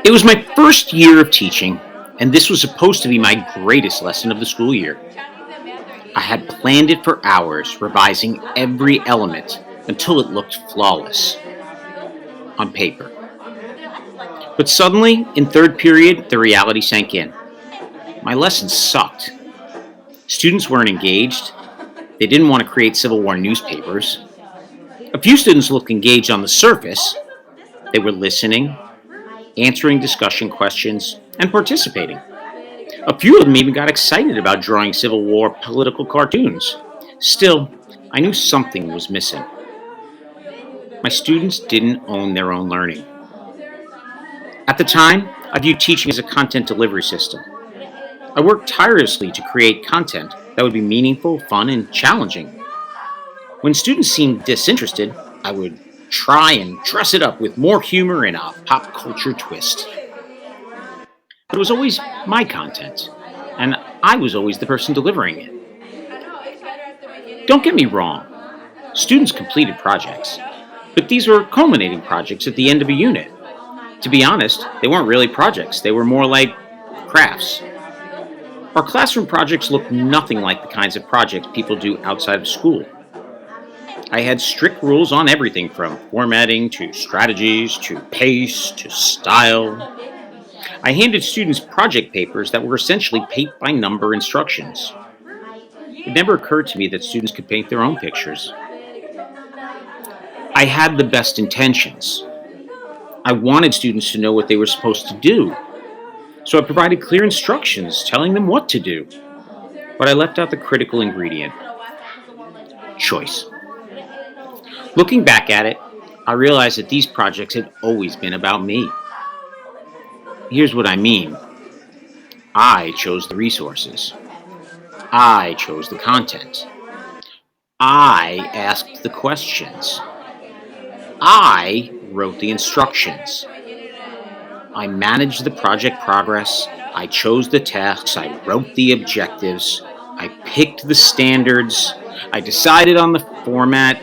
It was my first year of teaching, and this was supposed to be my greatest lesson of the school year. I had planned it for hours, revising every element until it looked flawless on paper. But suddenly, in third period, the reality sank in. My lesson sucked. Students weren't engaged. They didn't want to create Civil War newspapers. A few students looked engaged on the surface. They were listening, answering discussion questions, and participating. A few of them even got excited about drawing Civil War political cartoons. Still, I knew something was missing. My students didn't own their own learning. At the time, I viewed teaching as a content delivery system. I worked tirelessly to create content that would be meaningful, fun, and challenging. When students seemed disinterested, I would try and dress it up with more humor and a pop culture twist. But it was always my content, and I was always the person delivering it. Don't get me wrong, students completed projects, but these were culminating projects at the end of a unit. To be honest, they weren't really projects, they were more like crafts. Our classroom projects looked nothing like the kinds of projects people do outside of school. I had strict rules on everything from formatting to strategies to pace to style. I handed students project papers that were essentially paint by number instructions. It never occurred to me that students could paint their own pictures. I had the best intentions. I wanted students to know what they were supposed to do, so I provided clear instructions telling them what to do. But I left out the critical ingredient: choice. Looking back at it, I realized that these projects had always been about me. Here's what I mean: I chose the resources, I chose the content, I asked the questions, I wrote the instructions, I managed the project progress, I chose the tasks, I wrote the objectives, I picked the standards, I decided on the format,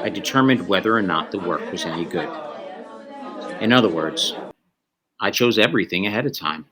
I determined whether or not the work was any good. In other words, I chose everything ahead of time.